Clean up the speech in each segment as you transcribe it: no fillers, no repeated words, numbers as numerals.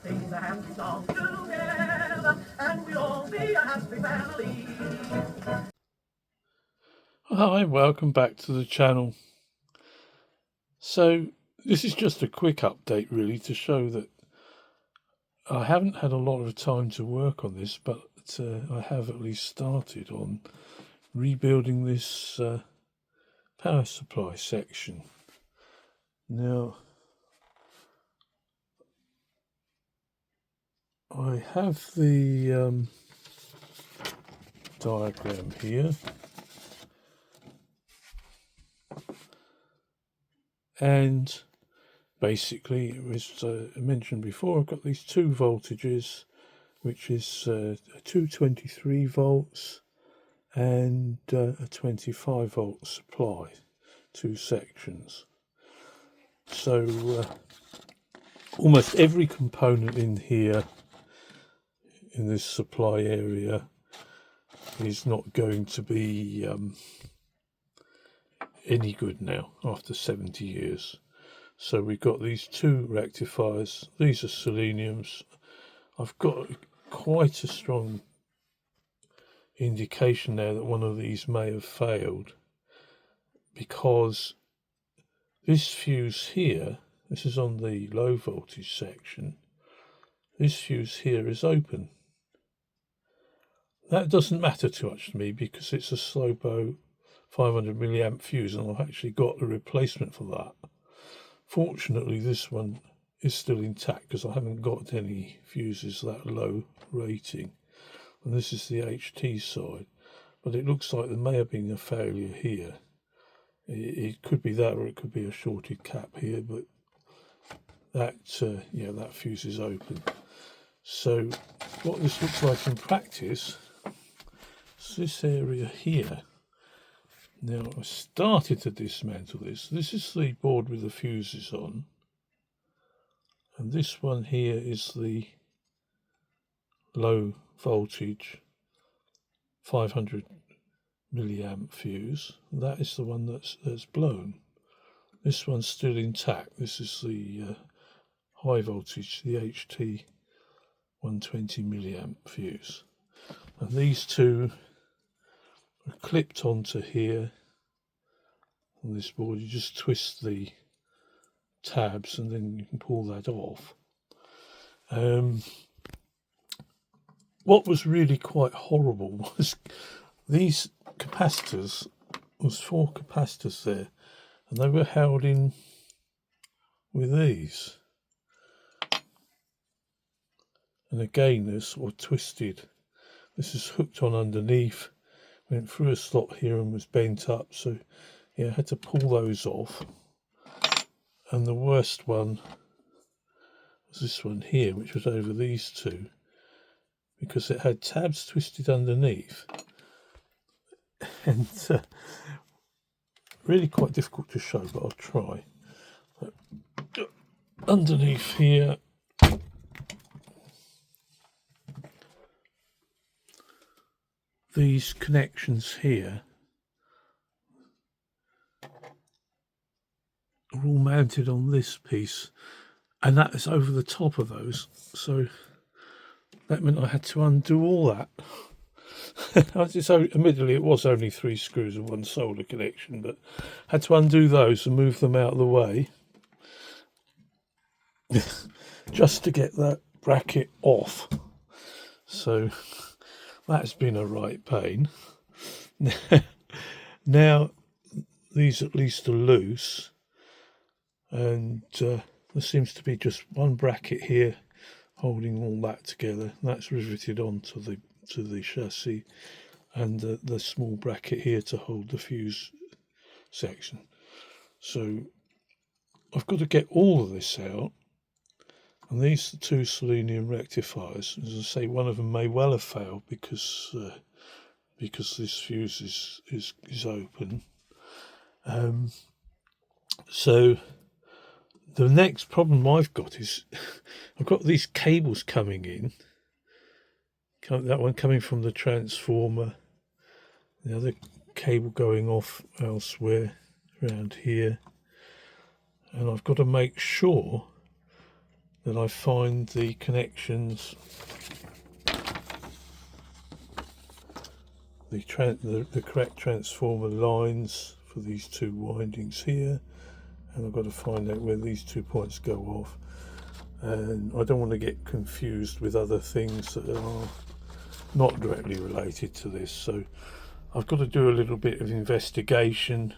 sing a happy song together, and we'll all be a happy family. Hi, welcome back to the channel. So this is just a quick update really to show that I haven't had a lot of time to work on this, but I have at least started on rebuilding this power supply section. Now I have the diagram here, and basically, as I mentioned before, I've got these two voltages, which is 223 volts and a 25 volt supply, two sections. So almost every component in here, in this supply area, is not going to be any good now after 70 years. So we've got these two rectifiers. These are seleniums. I've got quite a strong indication now that one of these may have failed, because this fuse here, this is on the low voltage section, this fuse here is open. That doesn't matter too much to me because it's a Slopo 500 milliamp fuse, and I've actually got a replacement for that. Fortunately, this one is still intact because I haven't got any fuses that low rating. And this is the HT side, but it looks like there may have been a failure here. It could be that, or it could be a shorted cap here, but that that fuse is open. So what this looks like in practice is this area here. Now I started to dismantle this. This is the board with the fuses on, and this one here is the low voltage 500 milliamp fuse. That is the one that's blown. This one's still intact. This is the high voltage, the HT 120 milliamp fuse, and these two are clipped onto here on this board. You just twist the tabs and then you can pull that off. What was really quite horrible was these capacitors, there was 4 capacitors there, and they were held in with these. And again, they're sort of twisted. This is hooked on underneath, went through a slot here and was bent up. So yeah, I had to pull those off. And the worst one was this one here, which was over these two, because it had tabs twisted underneath. And really quite difficult to show, but I'll try. But underneath here, these connections here are all mounted on this piece, and that is over the top of those. So that meant I had to undo all that. So admittedly, it was only 3 screws and 1 solder connection, but had to undo those and move them out of the way just to get that bracket off. So that's been a right pain. Now these at least are loose, and there seems to be just one bracket here holding all that together. That's riveted onto the chassis, and the small bracket here to hold the fuse section. So I've got to get all of this out, and these are 2 selenium rectifiers. As I say, one of them may well have failed because this fuse is open. So the next problem I've got is I've got these cables coming in. That one coming from the transformer, the other cable going off elsewhere around here, and I've got to make sure then I find the connections, the correct transformer lines for these two windings here, and I've got to find out where these 2 points go off. And I don't want to get confused with other things that are not directly related to this, so I've got to do a little bit of investigation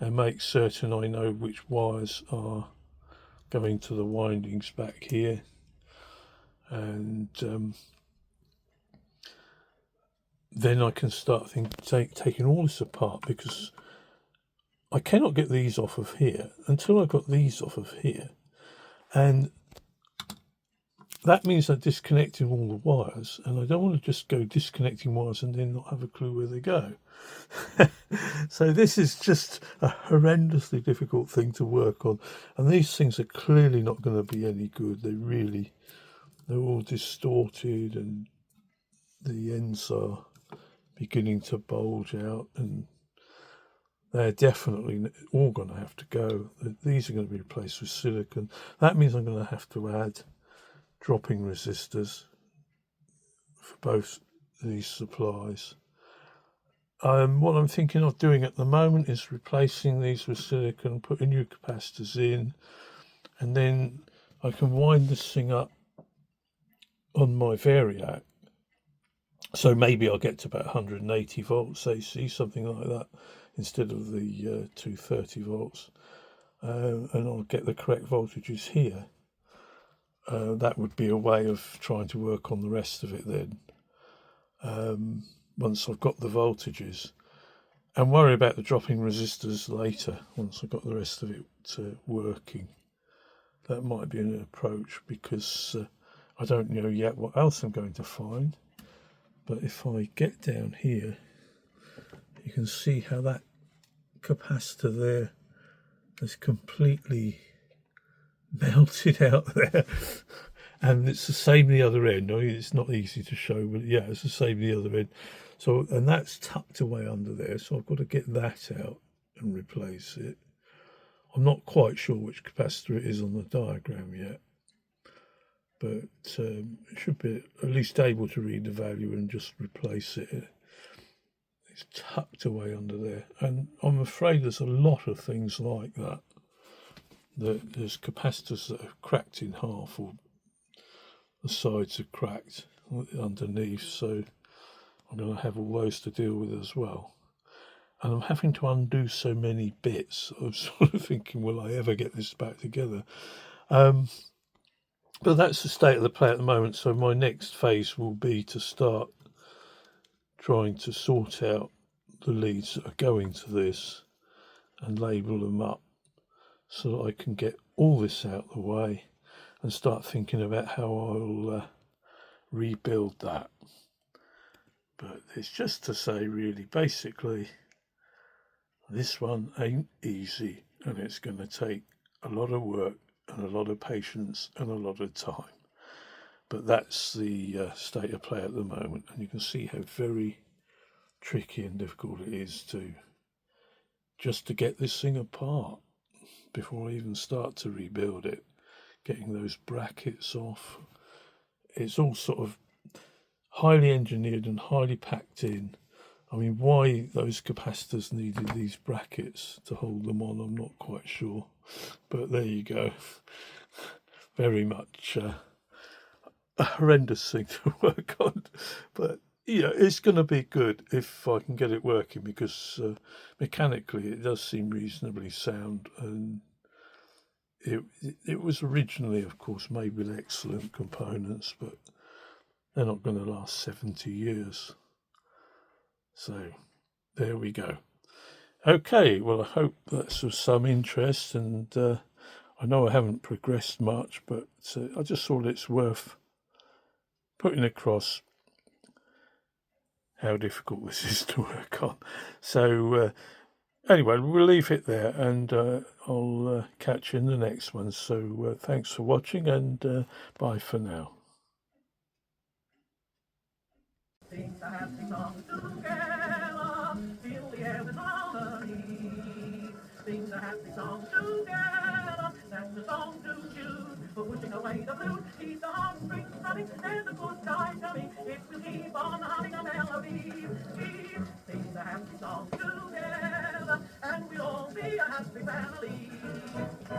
and make certain I know which wires are going to the windings back here, and then I can start taking all this apart, because I cannot get these off of here until I've got these off of here, and that means I'm disconnecting all the wires, and I don't want to just go disconnecting wires and then not have a clue where they go. So this is just a horrendously difficult thing to work on, and these things are clearly not going to be any good. They're all distorted, and the ends are beginning to bulge out, and they're definitely all going to have to go. These are going to be replaced with silicon. That means I'm going to have to add dropping resistors for both these supplies. What I'm thinking of doing at the moment is replacing these with silicon, putting new capacitors in, and then I can wind this thing up on my variac. So maybe I'll get to about 180 volts AC, something like that, instead of the 230 volts. And I'll get the correct voltages here. That would be a way of trying to work on the rest of it then. Once I've got the voltages, and worry about the dropping resistors later once I've got the rest of it working. That might be an approach, because I don't know yet what else I'm going to find. But if I get down here, you can see how that capacitor there is completely melted out there. And it's the same the other end. I mean, it's not easy to show, but yeah, it's the same the other end. So, and that's tucked away under there, so I've got to get that out and replace it. I'm not quite sure which capacitor it is on the diagram yet, but it should be at least able to read the value and just replace it. It's tucked away under there, and I'm afraid there's a lot of things like that. There's capacitors that have cracked in half, or the sides are cracked underneath, so I'm going to have all those to deal with as well. And I'm having to undo so many bits. I'm sort of thinking, will I ever get this back together? But that's the state of the play at the moment. So my next phase will be to start trying to sort out the leads that are going to this and label them up, so that I can get all this out of the way and start thinking about how I'll rebuild that. But it's just to say, really, basically, this one ain't easy, and it's going to take a lot of work and a lot of patience and a lot of time. But that's the state of play at the moment, and you can see how very tricky and difficult it is just to get this thing apart before I even start to rebuild it. Getting those brackets off, it's all sort of highly engineered and highly packed in. I mean, why those capacitors needed these brackets to hold them on, I'm not quite sure. But there you go. Very much a horrendous thing to work on. But, yeah, it's going to be good if I can get it working, because mechanically it does seem reasonably sound. And it was originally, of course, made with excellent components, but they're not going to last 70 years. So there we go. Okay, well, I hope that's of some interest, and I know I haven't progressed much, but I just thought it's worth putting across how difficult this is to work on. So anyway, we'll leave it there, and I'll catch you in the next one. So thanks for watching, and bye for now. Things are happening all together, fill the air with harmony. Things are happening all together, that's the song to choose. pushing away the blues. Keep the heartstrings strumming and the good times coming. It will keep on humming a melody. Keep sing the happy song together, and we'll all be a happy family.